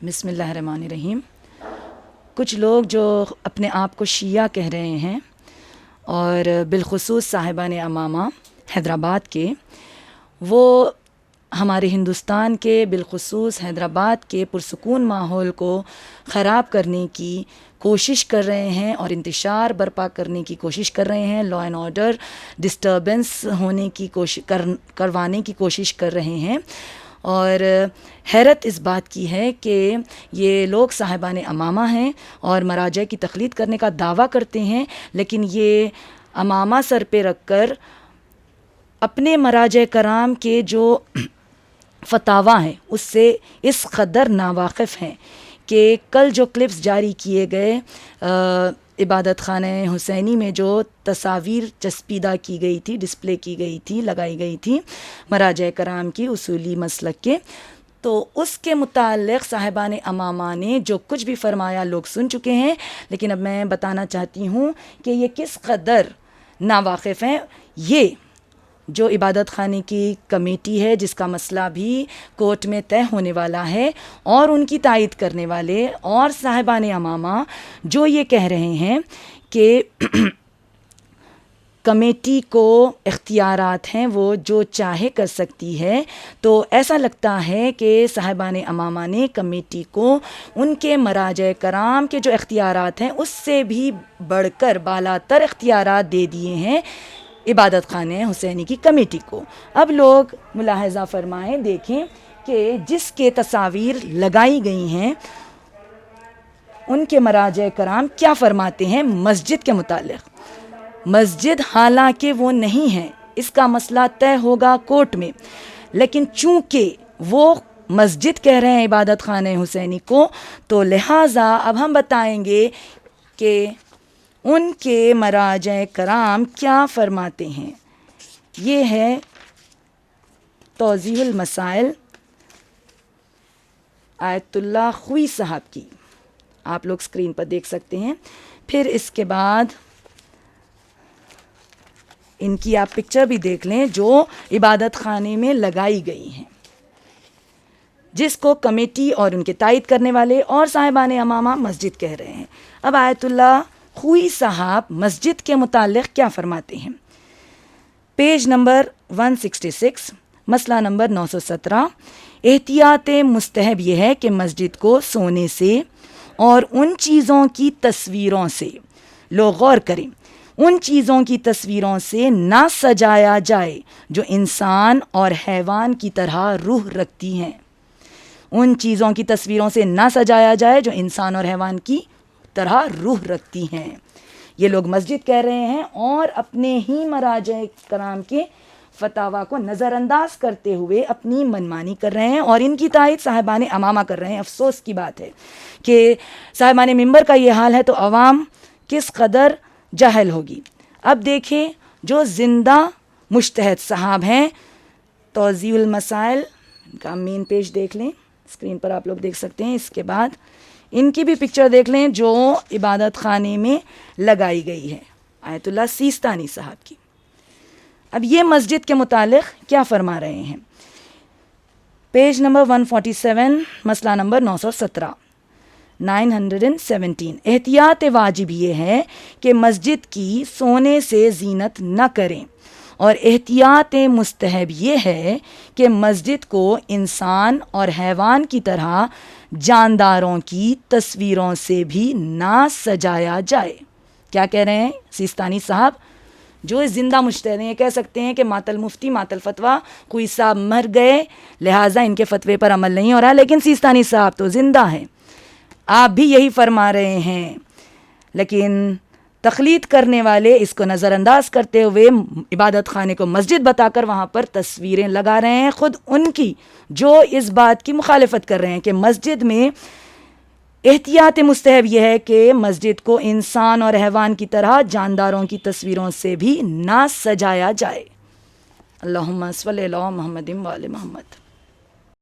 بسم اللہ الرحمن الرحیم۔ کچھ لوگ جو اپنے آپ کو شیعہ کہہ رہے ہیں اور بالخصوص صاحبان امامہ حیدرآباد کے، وہ ہمارے ہندوستان کے بالخصوص حیدرآباد کے پرسکون ماحول کو خراب کرنے کی کوشش کر رہے ہیں اور انتشار برپا کرنے کی کوشش کر رہے ہیں، لا اینڈ آرڈر ڈسٹربنس ہونے کی کروانے کی کوشش کر رہے ہیں۔ اور حیرت اس بات کی ہے کہ یہ لوگ صاحبان امامہ ہیں اور مراجع کی تقلید کرنے کا دعویٰ کرتے ہیں، لیکن یہ امامہ سر پہ رکھ کر اپنے مراجع کرام کے جو فتاویٰ ہیں اس سے اس قدر ناواقف ہیں کہ کل جو کلپس جاری کیے گئے عبادت خانہ حسینی میں جو تصاویر چسپیدہ کی گئی تھی، ڈسپلے کی گئی تھی، لگائی گئی تھی مراجع کرام کی اصولی مسلک کے، تو اس کے متعلق صاحبان امامہ نے جو کچھ بھی فرمایا لوگ سن چکے ہیں، لیکن اب میں بتانا چاہتی ہوں کہ یہ کس قدر ناواقف ہیں۔ یہ جو عبادت خانے کی کمیٹی ہے جس کا مسئلہ بھی کورٹ میں طے ہونے والا ہے، اور ان کی تائید کرنے والے اور صاحبان امامہ جو یہ کہہ رہے ہیں کہ کمیٹی کو اختیارات ہیں، وہ جو چاہے کر سکتی ہے، تو ایسا لگتا ہے کہ صاحبان امامہ نے کمیٹی کو ان کے مراجع کرام کے جو اختیارات ہیں اس سے بھی بڑھ کر بالا تر اختیارات دے دیے ہیں عبادت خانہ حسینی کی کمیٹی کو۔ اب لوگ ملاحظہ فرمائیں، دیکھیں کہ جس کے تصاویر لگائی گئی ہیں ان کے مراجع کرام کیا فرماتے ہیں مسجد کے متعلق۔ مسجد حالانکہ وہ نہیں ہے، اس کا مسئلہ طے ہوگا کورٹ میں، لیکن چونکہ وہ مسجد کہہ رہے ہیں عبادت خانہ حسینی کو، تو لہٰذا اب ہم بتائیں گے کہ ان کے مراجع کرام کیا فرماتے ہیں۔ یہ ہے توضیح المسائل آیت اللہ خوئی صاحب کی، آپ لوگ اسکرین پر دیکھ سکتے ہیں۔ پھر اس کے بعد ان کی آپ پکچر بھی دیکھ لیں جو عبادت خانے میں لگائی گئی ہیں، جس کو کمیٹی اور ان کے تائید کرنے والے اور صاحبان امامہ مسجد کہہ رہے ہیں۔ اب آیت اللہ خوئی صاحب مسجد کے متعلق کیا فرماتے ہیں۔ پیج نمبر 166، مسئلہ نمبر 917، احتیاط مستحب یہ ہے کہ مسجد کو سونے سے اور ان چیزوں کی تصویروں سے، لوگ غور کریں، ان چیزوں کی تصویروں سے نہ سجایا جائے جو انسان اور حیوان کی طرح روح رکھتی ہیں۔ ان چیزوں کی تصویروں سے نہ سجایا جائے جو انسان اور حیوان کی طرح روح رکھتی ہیں۔ یہ لوگ مسجد کہہ رہے ہیں اور اپنے ہی مراجع کرام کے فتاویٰ کو نظر انداز کرتے ہوئے اپنی منمانی کر رہے ہیں، اور ان کی تائید صاحبان امامہ کر رہے ہیں۔ افسوس کی بات ہے کہ صاحبان ممبر کا یہ حال ہے تو عوام کس قدر جاہل ہوگی۔ اب دیکھیں جو زندہ مجتہد صاحب ہیں، توضیح المسائل کا مین پیج دیکھ لیں، اسکرین پر آپ لوگ دیکھ سکتے ہیں۔ اس کے بعد ان کی بھی پکچر دیکھ لیں جو عبادت خانے میں لگائی گئی ہے، آیت اللہ سیستانی صاحب کی۔ اب یہ مسجد کے متعلق کیا فرما رہے ہیں۔ پیج نمبر 147، مسئلہ نمبر 917، احتیاط واجب یہ ہے کہ مسجد کی سونے سے زینت نہ کریں، اور احتیاط مستحب یہ ہے کہ مسجد کو انسان اور حیوان کی طرح جانداروں کی تصویروں سے بھی نہ سجایا جائے۔ کیا کہہ رہے ہیں سیستانی صاحب؟ جو زندہ مجتہد ہیں، یہ کہہ سکتے ہیں کہ مات المفتی مات الفتویٰ، کوئی صاحب مر گئے لہٰذا ان کے فتوے پر عمل نہیں ہو رہا، لیکن سیستانی صاحب تو زندہ ہیں، آپ بھی یہی فرما رہے ہیں، لیکن تقلید کرنے والے اس کو نظر انداز کرتے ہوئے عبادت خانے کو مسجد بتا کر وہاں پر تصویریں لگا رہے ہیں، خود ان کی جو اس بات کی مخالفت کر رہے ہیں کہ مسجد میں احتیاط مستحب یہ ہے کہ مسجد کو انسان اور حیوان کی طرح جانداروں کی تصویروں سے بھی نہ سجایا جائے۔ اللہم صلی علی محمد و آل محمد۔